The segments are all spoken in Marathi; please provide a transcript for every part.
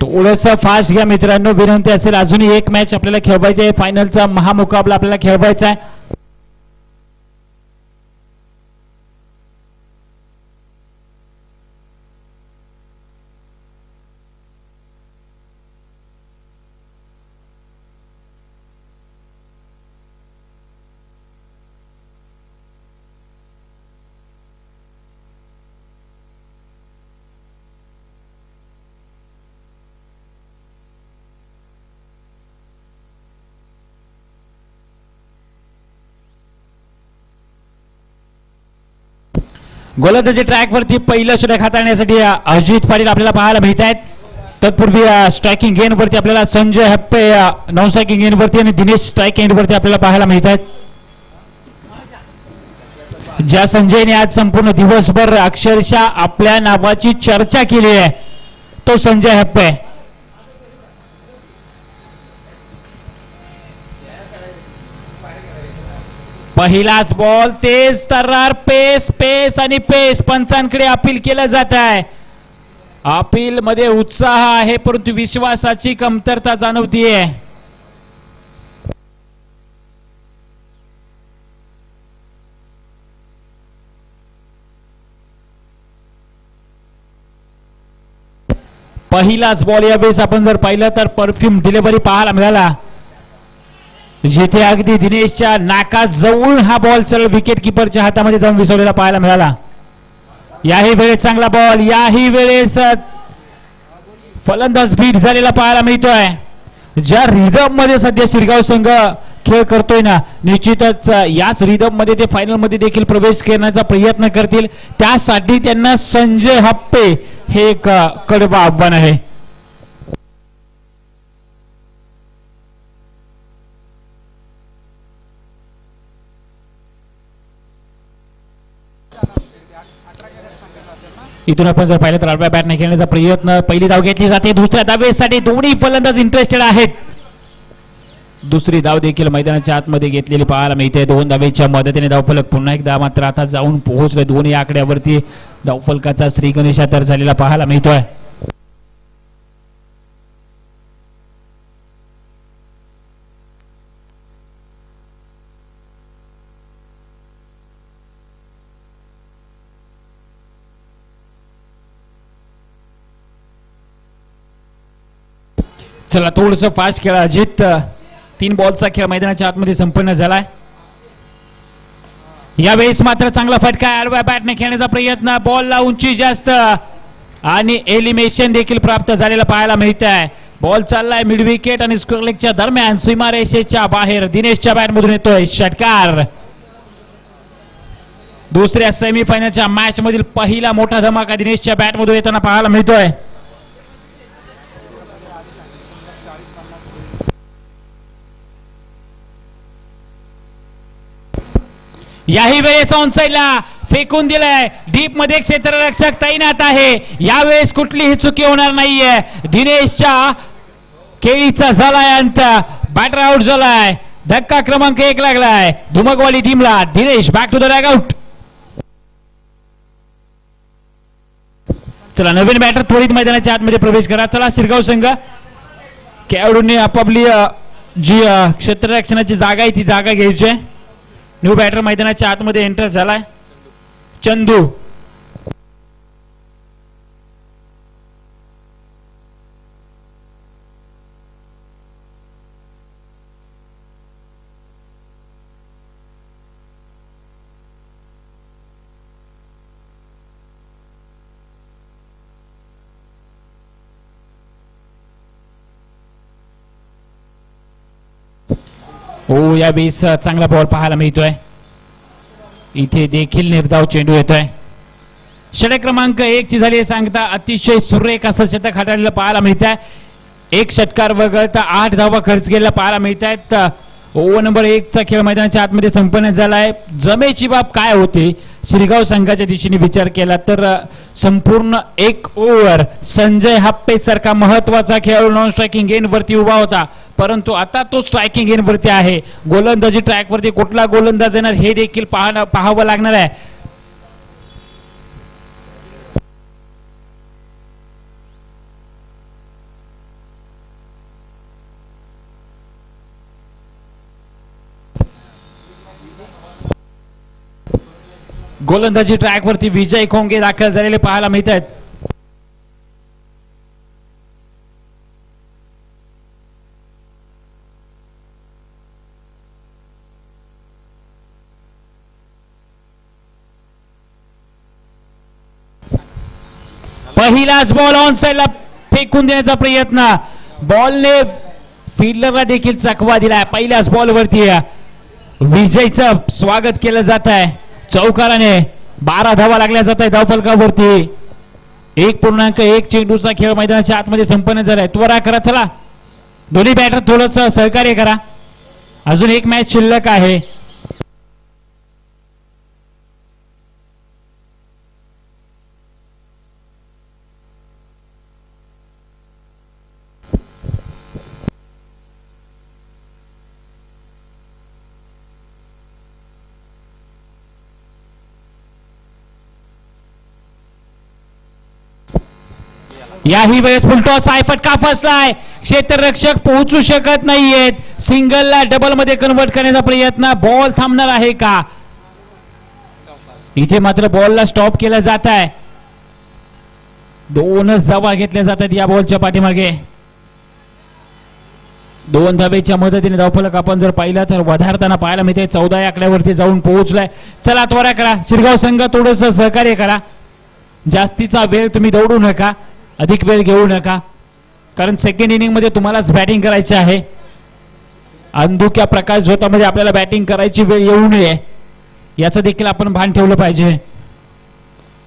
थोडंसं फास्ट घ्या मित्रांनो, विनंती असेल. अजूनही एक मॅच आपल्याला खेळवायची आहे, फायनलचा महामुकाबला आपल्याला खेळवायचा आहे. गोलंदाजी ट्रॅक वरती पहिलं षटक हाताळण्यासाठी अजित पाटील आपल्याला पाहायला मिळत आहेत. तत्पूर्वी स्ट्रायकिंग गेन वरती आपल्याला Sanjay Happy non striking gain वरती आणि दिनेश स्ट्राईक एंड वरती आपल्याला पाहायला मिळत आहेत. ज्या संजयने आज संपूर्ण दिवसभर अक्षरशः आपल्या नावाची चर्चा केली आहे तो संजय हप्पे. पहिलाच बॉल, तेज तर्रार, पेस पेस आणि पेस. पंचांकडे अपील केलं जात आहे. अपील मध्ये उत्साह आहे परंतु विश्वासाची कमतरता जाणवतीये. पहिलाच बॉल यावेळेस आपण जर पाहिलं तर परफ्यूम डिलिव्हरी पाहायला मिळाला, जिथे अगदी दिनेशच्या नाकात जवळून हा बॉल सरळ विकेट किपरच्या हातामध्ये जाऊन विसरलेला पाहायला मिळाला. याही वेळेस चांगला बॉल, याही वेळेस फलंदाज बीट झालेला पाहायला मिळतोय. ज्या रिदम मध्ये सध्या शिरगाव संघ खेळ करतोय ना, निश्चितच याच रिदम मध्ये ते फायनल मध्ये देखील प्रवेश करण्याचा प्रयत्न करतील. त्यासाठी त्यांना संजय हप्पे हे एक कडवं आव्हान आहे. इथून आपण जर पाहिलं तर आडव्या बॅटने खेळण्याचा प्रयत्न, पहिली धाव घेतली जाते. दुसऱ्या धावेसाठी दोन्ही फलंदाज इंटरेस्टेड आहेत. दुसरी धाव देखील मैदानाच्या आतमध्ये घेतलेली पाहायला मिळते. 2 धावेच्या मदतीने धावफलक पुन्हा एकदा मात्र आता जाऊन पोहोचले. दोन्ही आकड्यावरती धावफलकाचा श्री गणेशा तर झालेला पाहायला मिळतोय. चला थोडस फास्ट खेळ अजित. 3 बॉलचा खेळ मैदानाच्या आतमध्ये संपन्न झालाय. यावेळेस मात्र चांगला फटका, आडव्या बॅटने खेळण्याचा प्रयत्न, बॉलला उंची जास्त आणि एलिमिनेशन देखील प्राप्त झालेला पाहायला मिळत आहे. बॉल चाललाय मिड विकेट आणि स्क्वेअर लेगच्या दरम्यान सीमारेषेच्या बाहेर. दिनेशच्या बॅट मधून येतोय षटकार. दुसऱ्या सेमीफायनलच्या मॅच मधील पहिला मोठा धमाका दिनेशच्या बॅट मधून येताना पाहायला मिळतोय. याही वेळेस ऑन साइडला फेकून दिलाय. डीप मध्ये क्षेत्ररक्षक तैनात आहे. यावेळेस कुठलीही चुकी होणार नाहीये. दिनेशच्या खेळीचा झालाय अंत. बॅटर आउट झालाय. धक्का क्रमांक 1 लागलाय धुमकवाडी टीमला. दिनेश बॅक टू द रॅगआउट. चला नवीन बॅटर त्वरित मैदानाच्या आतमध्ये प्रवेश करा. चला शिरगाव संघ खेळाडूंनी आपापली जी क्षेत्ररक्षणाची जागा आहे ती जागा घ्यायची आहे. न्यू बॅटर मैदानाच्या आतमध्ये एंटर झालाय चंदू. हो यावेळेस चांगला बॉल पाहायला मिळतोय. इथे देखील निर्धाव चेंडू येतोय. षटक क्रमांक 1 ची झाली सांगता अतिशय सुरेख असं षटक हाताळलेलं पाहायला मिळत आहे. 1 षटकार वगळता 8 धावा खर्च केलेला पाहायला मिळत आहेत. ओव्हर नंबर 1 चा खेळ मैदानाच्या आतमध्ये संपन्न झालाय. जमेची बाब काय होते श्रीगाव संघाच्या दिशेने विचार केला तर संपूर्ण 1 ओव्हर संजय हप्पे सारखा महत्वाचा खेळाडू नॉन स्ट्रायकिंग एंड वरती उभा होता, परंतु आता तो स्ट्रायकिंग एंड वरती आहे. गोलंदाजी ट्रॅक वरती कुठला गोलंदाज येणार हे देखील पाहावं लागणार आहे. गोलंदाजी ट्रॅक वरती विजय खोंगे दाखल झालेले पाहायला मिळत आहेत. पहिलाच बॉल ऑन साइडला फेकून देण्याचा प्रयत्न, बॉलने फील्डरला देखील चकवा दिलाय. पहिल्याच बॉल वरती विजयचं स्वागत केलं जात आहे. चौकाराने 12 धावा लागल्या जात आहे धावफलकावरती. 1.1 चेंडूचा खेळ मैदानाच्या आतमध्ये संपन्न झालाय. त्वरा करा, चला दोन्ही बॅटर थोडस सहकार्य करा, अजून एक मॅच शिल्लक आहे. याही वेळेस फुलटॉस आहे, फटका फसलाय, क्षेत्ररक्षक पोहोचू शकत नाहीयेत. सिंगलला डबल मध्ये कन्वर्ट करण्याचा प्रयत्न, बॉल थांबणार आहे का? इथे मात्र बॉलला स्टॉप केलं जात आहे. 2च धावा घेतल्या जातात या बॉलच्या पाठीमागे. 2 धावेच्या मदतीने धावफलक आपण जर पाहिलं तर वधारताना पाहायला मिळते. 14 आकड्यावरती जाऊन पोहोचलाय. चला त्वरा करा, शिरगाव संघ थोडस सहकार्य करा. जास्तीचा वेळ तुम्ही दौडू नका, अधिक वेळ घेऊ नका, कारण सेकंड इनिंग मध्ये तुम्हालाच बॅटिंग करायची आहे. अंधुक्या प्रकाश झोतामध्ये आपल्याला बॅटिंग करायची वेळ येऊ नये याचं देखील आपण भान ठेवलं पाहिजे.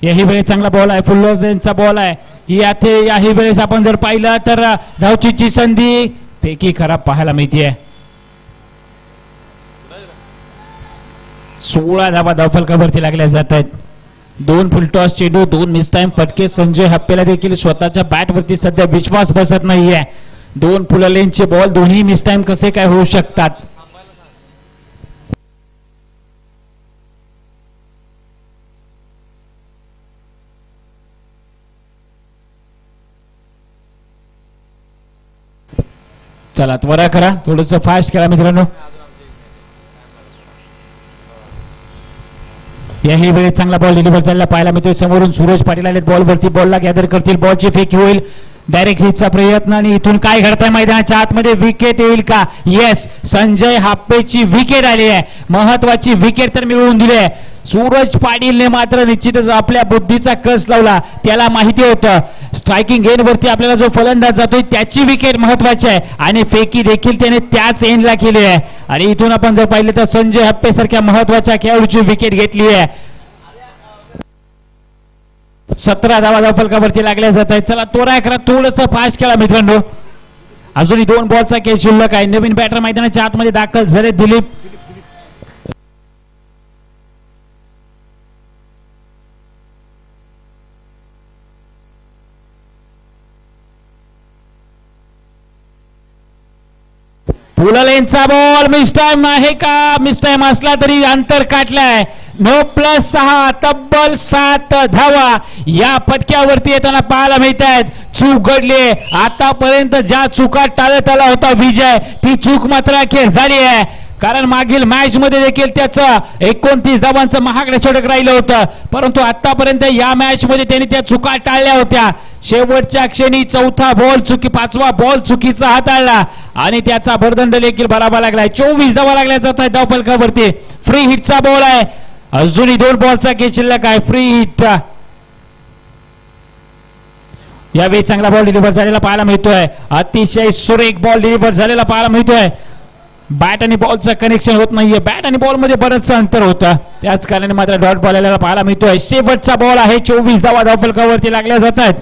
याही वेळेस चांगला बॉल आहे, फुल्लोजेनचा बॉल आहे. याही वेळेस आपण जर पाहिलं तर धावचीची संधी पैकी खराब पाहायला मिळते. 16 धावा धावफलकावरती लागल्या जात आहेत. 2 फुलटॉस चेंडू, 2 मिस टाइम फटके. संजय हप्पेला देखील स्वतःच्या बॅट वरती सध्या विश्वास बसत नाहीये. 2 फुल लेनचे बॉल, दोन्ही मिस टाइम कसे काय होऊ शकतात? चला त्वरा करा, थोडस फास्ट करा मित्रांनो. याही वेळेस चांगला बॉल डिलिव्हर झालेला पाहायला मिळतोय. समोरून सूरज पाटील आले बॉल वरती, बॉलला गॅदर करतील, बॉलची फेक होईल, डायरेक्ट हिटचा प्रयत्न, आणि इथून काय घडतंय मैदानाच्या आतमध्ये? विकेट येईल का? येस, संजय हाप्पेची विकेट आली आहे. महत्वाची विकेट तर मिळवून दिली आहे. सूरज पाटीलने मात्र निश्चितच आपल्या बुद्धीचा कस लावला. त्याला माहिती होतं स्ट्रायकिंग एंड वरती आपल्याला जो फलंदाज जातोय त्याची विकेट महत्वाची आहे, आणि फेकी देखील त्याने त्याच एंडला केली आहे. आणि इथून आपण जर पाहिलं तर संजय हप्पे सारख्या महत्वाच्या खेळाडूची विकेट घेतली आहे. 17 धावा धावफलकावरती लागल्या जात आहेत. चला त्वरा करा, थोडस फास्ट खेळा मित्रांनो. अजूनही 2 बॉलचा खेळ शिल्लक आहे. नवीन बॅटर मैदानाच्या आतमध्ये दाखल झाले दिलीप. पुललेनचा बॉल, मिस टाइम आहे का? मिस टाइम असला तरी अंतर काटलाय. 9+6 तब्बल 7 धावा या फटक्यावरती येताना पाहायला मिळत आहेत. चूक घडली, आतापर्यंत ज्या चुका टाळत आला होता विजय, ती चूक मात्र अखेर झाली आहे. कारण मागील मॅच मध्ये देखील त्याचं 29 धावांचं महागडे षटक राहिलं होतं, परंतु आतापर्यंत या मॅच मध्ये त्यांनी त्या चुका टाळल्या होत्या. शेवटच्या क्षणी 4था बॉल 5वा बॉल चुकीचा हाताळला आणि त्याचा भरदंड देखील भरावा लागलाय. 24 धावा लागल्या जात आहेत धावफलकावरती. फ्री हिटचा बॉल आहे, अजूनही 2 बॉलचा खेळ शिल्लक आहे. Free hit. यावेळी चांगला बॉल डिलिव्हर झालेला पाहायला मिळतोय. अतिशय सुरेख बॉल डिलिव्हर झालेला पाहायला मिळतोय. बॅट आणि बॉलचं कनेक्शन होत नाहीये. बॅट आणि बॉल मध्ये बरंचसं अंतर होतं, त्याच कारणाने मात्र डॉट बॉल आलेला पाहायला मिळतोय. शेवटचा बॉल आहे. 24 धावा धावफलकावरती लागल्या जात आहेत.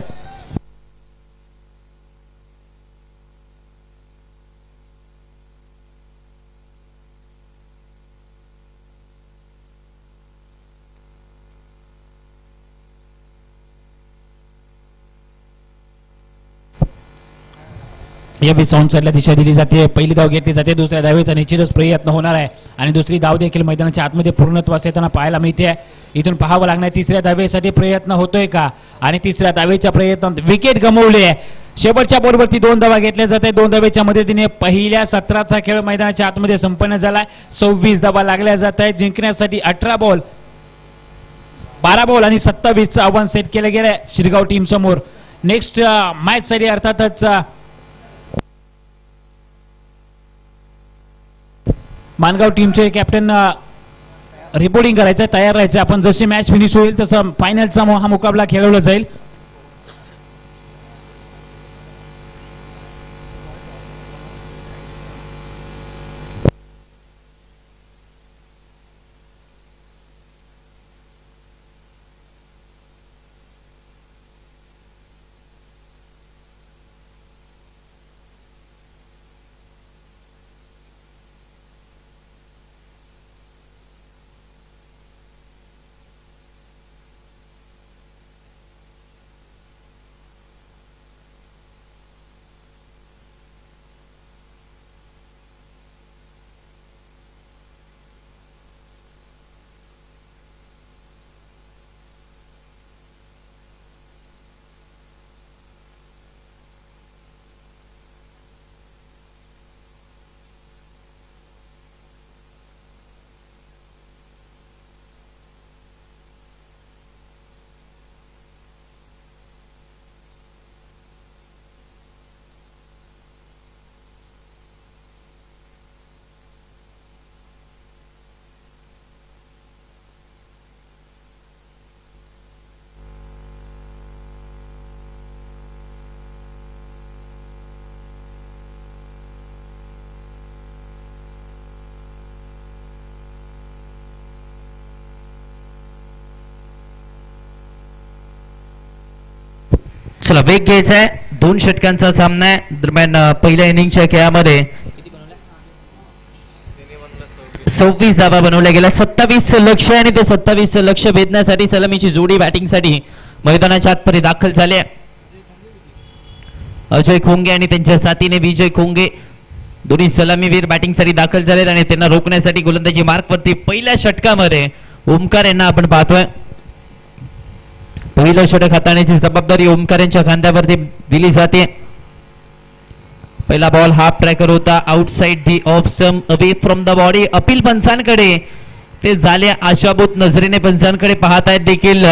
या साऊंड साईडला दिशा दिली जाते. पहिली धाव घेतली जाते. दुसऱ्या धावेचा निश्चितच प्रयत्न होणार आहे आणि दुसरी धाव देखील मैदानाच्या आतमध्ये पूर्णत्वास येताना पाहायला मिळते. इथून पाहावं लागणार तिसऱ्या धावेसाठी प्रयत्न होतोय का, आणि तिसऱ्या धावेच्या प्रयत्नात विकेट गमावली आहे. शेवटच्या बॉलवरती 2 धावा घेतल्या जाते. 2 धावेच्या मदतीने पहिल्या सत्राचा खेळ मैदानाच्या आतमध्ये संपन्न झालाय. 26 धावा लागल्या जात आहेत. जिंकण्यासाठी 18 बॉल 12 बॉल आणि 27चं आव्हान सेट केलं गेलंय शिरगाव टीम समोर. नेक्स्ट मॅच साठी अर्थातच मानगाव टीमचे कॅप्टन रिपोर्टिंग करायचं, तयार राहायचं. आपण जशी मॅच फिनिश होईल तसं फायनलचा हा मुकाबला खेळवला जाईल. चला वेग घ्यायचा आहे. 2 षटकांचा सामना आहे. दरम्यान पहिल्या इनिंगच्या खेळामध्ये 26 धावा बनवल्या गेल्या. 27 लक्ष आणि ते 27 लक्ष भेदण्यासाठी सलामीची जोडी बॅटिंगसाठी मैदानाच्या आतपर्यंत दाखल झाले. अजय खोंगे आणि त्यांच्या साथीने विजय खोंगे दोन्ही सलामीवीर बॅटिंगसाठी दाखल झालेत आणि त्यांना रोखण्यासाठी गोलंदाजी मार्कवरती पहिल्या षटकामध्ये ओमकार यांना आपण पाहतोय. पहिलं षटक हाताळण्याची जबाबदारी ओमकार यांच्या खांद्यावरती दिली जाते. पहिला बॉल हाफ ट्रॅकर होता. Outside the off stump away from the body. Appeal पंचांकडे ते झाले. आशाभूत नजरेने पंचांकडे पाहत आहेत देखील.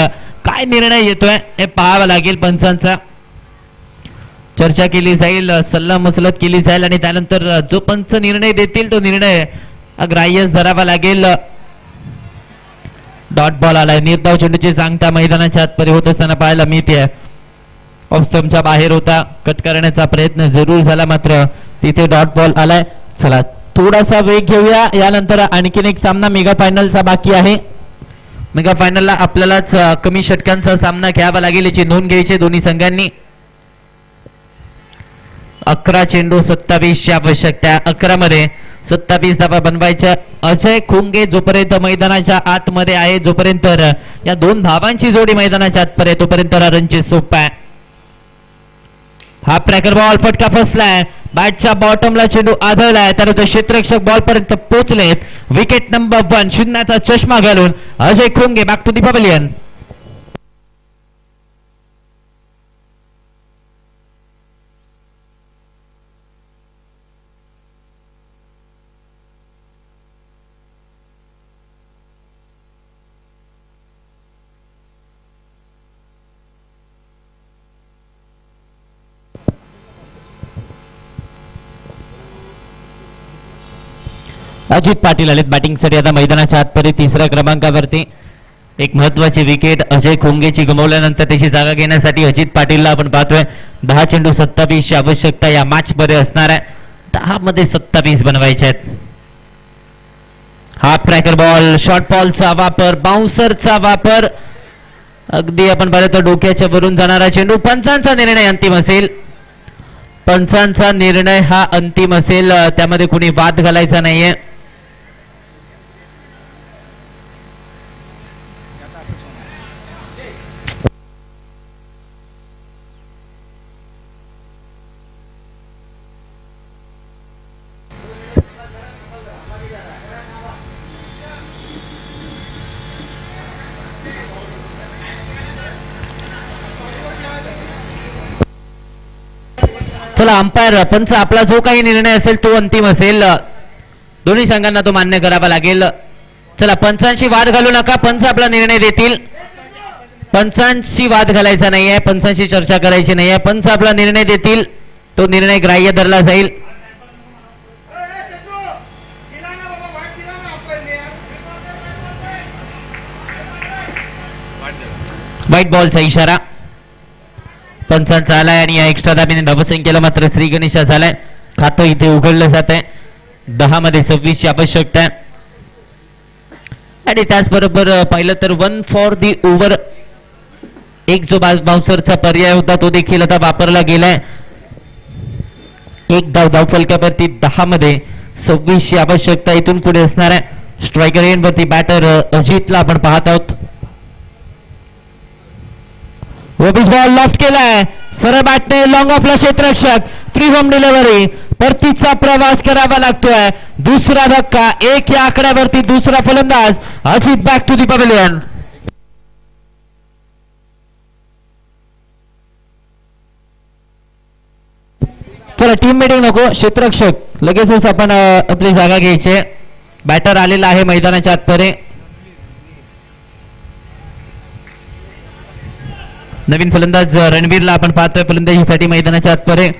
काय निर्णय येतोय हे पाहावं लागेल. पंचांचा चर्चा केली जाईल, सल्ला मसलत केली जाईल आणि त्यानंतर जो पंच निर्णय देतील तो निर्णय ग्राह्यच धरावा लागेल. डॉट बॉल आलाय. निर्धाव चेंडूची सांगता मैदानाच्या आतपर्यंत होत असताना पाहायला मिळते. ऑफ स्टंपच्या बाहेर होता. कट करण्याचा प्रयत्न जरूर झाला मात्र तिथे डॉट बॉल आलाय. चला थोडासा वेग घेऊया. यानंतर आणखीन एक सामना मेगा फायनलचा बाकी आहे. मेगा फायनलला आपल्यालाच कमी षटकांचा सामना खेळावा लागेल याची नोंद घ्यायची दोन्ही संघांनी. 11 चेंडू 27 ची आवश्यकता. 11 मध्ये 27 धावा बनवायच्या. अजय खोंगे जोपर्यंत मैदानाच्या आतमध्ये आहे, जोपर्यंत या 2 धावांची जोडी मैदानाच्या आतपर्यंत तोपर्यंत रणजित सोप्पा आहे. हा ट्रॅकर बॉल फटका फसलाय. बॅटच्या बॉटमला चेंडू आदळलाय. त्यानंतर क्षेत्ररक्षक बॉल पर्यंत पोहोचलेत. विकेट नंबर 1 शून्याचा चष्मा घालून Ajay Khonge back to the pavilion. Ajit Patil आलेत बॅटिंगसाठी आता मैदानाच्या आतपर्यंत 3ऱ्या क्रमांकावरती. एक महत्वाची विकेट अजय खोंगेची गमावल्यानंतर त्याची जागा घेण्यासाठी अजित पाटीलला आपण पाहतोय. 10 चेंडू 27 ची आवश्यकता या मॅच मध्ये असणार आहे. 10 मध्ये 27 बनवायचे आहेत. हाफ ट्रॅकर बॉल, शॉर्ट बॉलचा वापर, बाउन्सरचा वापर. अगदी आपण पाहिलं तर डोक्याच्या वरून जाणारा चेंडू. पंचांचा निर्णय अंतिम असेल. पंचांचा निर्णय हा अंतिम असेल. त्यामध्ये कुणी वाद घालायचा नाहीये. चला अंपायर पंच आपला जो काही निर्णय असेल तो अंतिम असेल. दोन्ही संघांना तो मान्य करावा लागेल. चला पंचांशी वाद घालू नका. पंच आपला निर्णय देतील. पंचांशी वाद घालायचा नाहीये. पंचांशी चर्चा करायची नाहीये. पंच आपला निर्णय देतील. तो निर्णय ग्राह्य धरला जाईल. व्हाईट बॉलचा इशारा पंचांचा आलाय आणि या एक्स्ट्रा दाबीने धावसंख्येला मात्र श्री गणेशा झालाय. खातं इथे उघडलं जात आहे. 10 मध्ये 26 ची आवश्यकता आहे. आणि त्याचबरोबर पाहिलं तर 1 फॉर दी ओव्हर एक जो बाउन्सरचा पर्याय होता तो देखील आता वापरला गेलाय. एक धाव फलकावरती 10 मध्ये 26 ची आवश्यकता इथून पुढे असणार आहे. स्ट्रायकर एंड वरती बॅटर अजितला आपण पाहत आहोत. वॉबिस बॉल लॉफ्ट केलाय. सरळ बॅटने लॉंग ऑफला क्षेत्ररक्षक. Free home delivery. परतीचा प्रवास करावा लागतोय. दुसरा धक्का. 1 या आकड्यावरती दुसरा फलंदाज Ajit back to the pavilion. चला टीम मीटिंग नको. क्षेत्ररक्षक लगेचच आपण आपली जागा घ्यायची. बॅटर आलेला आहे मैदानाच्या आतमध्ये. नवीन फलंदाज रणवीरला आपण पाहतोय फलंदाजीसाठी मैदानाच्या आतमध्ये.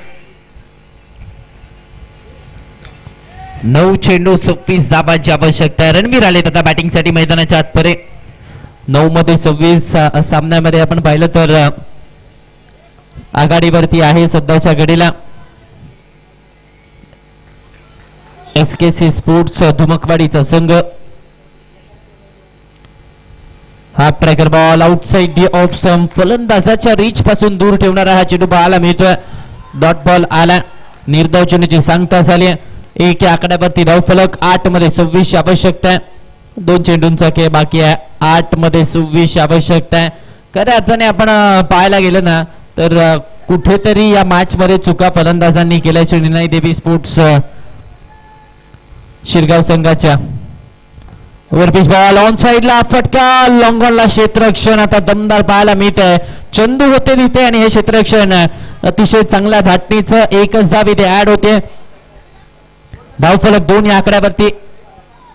9 चेंडू 26 धावांची आवश्यकता आहे. रणवीर आले आता बॅटिंगसाठी मैदानाच्या आतमध्ये. 9 मध्ये 26 सामन्यामध्ये आपण पाहिलं तर आघाडीवरती आहे सध्याच्या घडीला SKC स्पोर्ट्स धुमकवाडीचा संघ. हा tracker ball outside the off stump. फलंदाजाच्या रीच पासून दूर ठेवणारा हा चेंडू पाहायला मिळतोय. डॉट बॉल आला. निर्धाव चेंडूची सांगता झाली. 1 या आकड्यावरती धाव फलक. 8 मध्ये 26 आवश्यकता आहे. 2 चेंडूंचा खेळ बाकी आहे. 8 मध्ये 26 आवश्यकता आहे. खऱ्या अर्थाने आपण पाहायला गेलं ना तर कुठेतरी या मॅच मध्ये चुका फलंदाजांनी केल्याचे निर्णय देवी स्पोर्ट्स शिरगाव संघाच्या. वरपीच बॉल ऑन साइडला फटका. लॉंग ऑनला क्षेत्ररक्षण आता दमदार पाहायला मिळत आहे. चंदू होते तिथे आणि हे क्षेत्ररक्षण अतिशय चांगल्या धाटणीचं. 1च धाव इथे ऍड होते. धावफलक 2 या आकड्यावरती.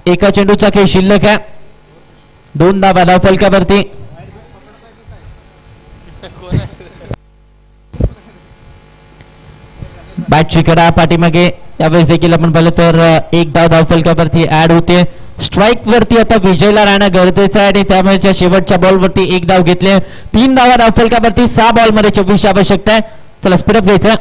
1 चेंडूचा खेळ शिल्लक आहे. 2 धावा धावफलकावरती. बॅटची कडा पाठीमागे. यावेळेस देखील आपण पाहिलं तर 1 धाव धावफलकावरती ऍड होते. स्ट्राईक वरती आता विजयला राहणं गरजेचं आहे आणि त्यामुळे शेवटच्या बॉलवरती 1 धाव घेतले. 3 धावा धावफलकावरती. 6 बॉल मध्ये 24 आवश्यकता आहे. चला स्पीडअप घ्यायचं.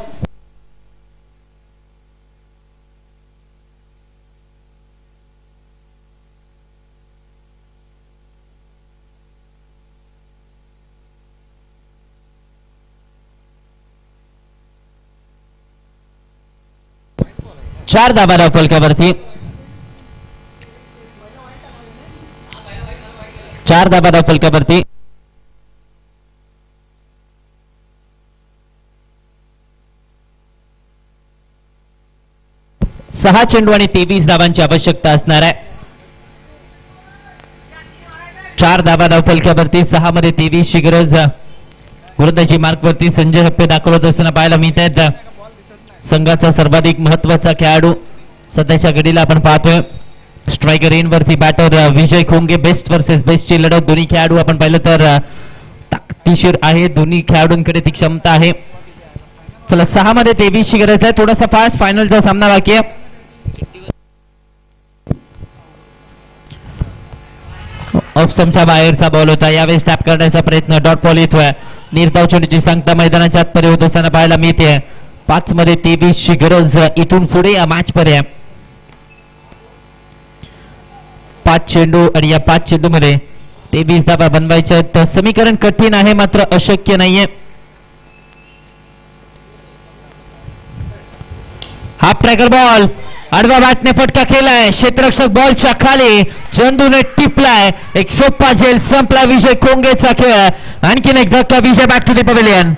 चार धावा धावफलकावरती. 4 धावा धावफलकावरती. सहा चेंडू आणि 23 धावांची आवश्यकता असणार आहे. 4 धावा धावफलकावरती. 6 मध्ये 23 ची गरज. गोलंदाजी मार्कवरती संजय हप्पे दाखवत असताना पाहायला मिळत आहेत. संघाचा सर्वाधिक महत्वाचा खेळाडू सध्याच्या घडीला आपण पाहतोय. स्ट्रायकर एन वरती बॅटर विजय खोंगे. बेस्ट वर्सेस बेस्ट ची लढत. दोन्ही खेळाडू आपण पाहिलं तर ताकदीशीर आहे. दोन्ही खेळाडूंकडे ती क्षमता आहे. चला 6 मध्ये 23 ची गरज आहे. थोडासा फास्ट. फायनलचा सामना बाकी आहे. ऑफ स्टंपच्या बाहेरचा बॉल होता. यावेळेस टॅप करण्याचा प्रयत्न. डॉट बॉल येतोय. निर्धाव चेंडूची सांगता मैदानाच्या आतमध्ये होत असताना पाहायला मिळते. 5 मध्ये 23 ची गरज इथून पुढे या मॅच पर्यंत. 5 चेंडू आणि या 5 चेंडू मध्ये 23 धावा बनवायच्या आहेत. समीकरण कठीण आहे मात्र अशक्य नाहीये. Half tracker ball. आडवा बॅटने फटका केलाय. क्षेत्ररक्षक बॉलच्या खाली. चंदूने टिपलाय. एक सोपा झेल संपला विजय खोंगेचा खेळ. आणखीन एक धक्का. विजय बॅक टू द पवेलियन.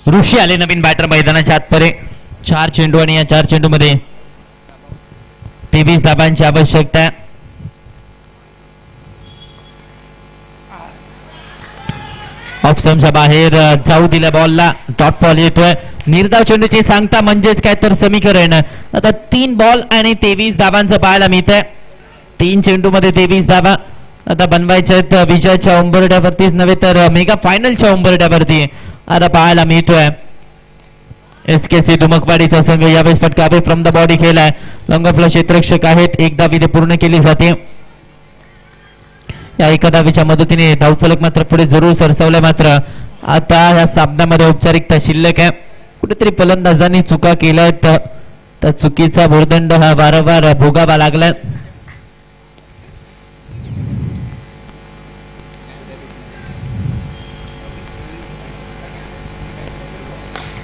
ऋषी आले नवीन बॅटर मैदानाच्या आतपरे. 4 चेंडू आणि या 4 चेंडू मध्ये 23 धाबांची आवश्यकता. ऑफ स्टंपच्या बाहेर जाऊ दिल्या बॉलला. डॉट बॉल येतोय. निर्धाव चेंडूची सांगता म्हणजेच काय तर समीकरण. आता 3 बॉल आणि 23 धाबांचं पाहायला मिळतंय. 3 चेंडू मध्ये 23 धाबा आता बनवायच्या आहेत विजयाच्या उंबरठ्यावरतीच नव्हे तर मेगा फायनलच्या उंबरठ्यावरती आता पाहायला मिळतोय. SKC धुमकवाडीचा संघ यावेळेस फटकावे फ्रॉम द बॉडी खेळलाय. लॉंग ऑफला क्षेत्ररक्षक आहेत. एक धावी पूर्ण केली जाते. या एका धावीच्या मदतीने धावफलक मात्र पुढे जरूर सरसावलाय. मात्र आता या सामन्यामध्ये औपचारिकता शिल्लक आहे. कुठेतरी फलंदाजांनी चुका केल्यात. त्या चुकीचा भुर्दंड हा वारंवार भोगावा लागलाय.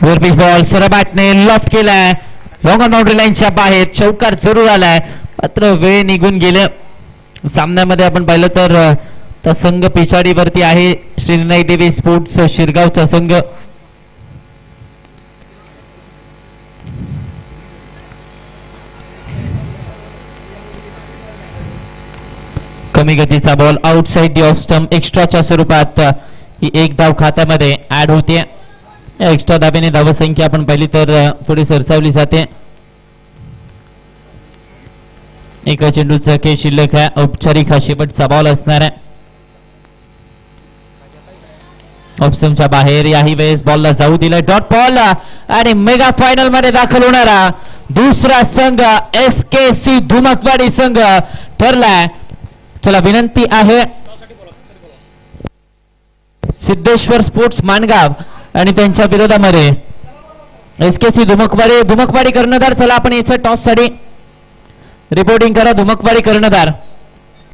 वरपीच बॉल सरबॅटने लॉफ्ट केलाय. लॉंग ऑन बाउंड्री लाईनच्या बाहेर चौकार जरूर आलाय. मात्र वेळ निघून गेले. सामन्यामध्ये आपण पाहिलं तर संघ पिछाडीवरती आहे. श्रीनाई देवी स्पोर्ट्स शिरगावचा संघ. कमी गतीचा ball outside the off stump. एक्स्ट्राच्या स्वरूपात ही एक धाव खात्यामध्ये ऍड होते. एक्स्ट्रा धाब्याने धावसंख्या आपण पाहिली तर पुढे सरसावली जाते. एका चेंडूचा खेळ शिल्लक आहे. औपचारिक हा शेवटचा बॉल असणार आहे. ऑप्शनच्या बाहेर याही वेळेस बॉलला जाऊ दिलाय. डॉट बॉल आणि मेगा फायनल मध्ये दाखल होणारा दुसरा संघ SKC धुमकवाडी संघ ठरलाय. चला विनंती आहे सिद्धेश्वर स्पोर्ट्स माणगाव आणि त्यांच्या विरोधामध्ये SKC धुमकवाडी कर्णधार. चला आपण याचं टॉस साठी रिपोर्टिंग करा. धुमकवाडी कर्णधार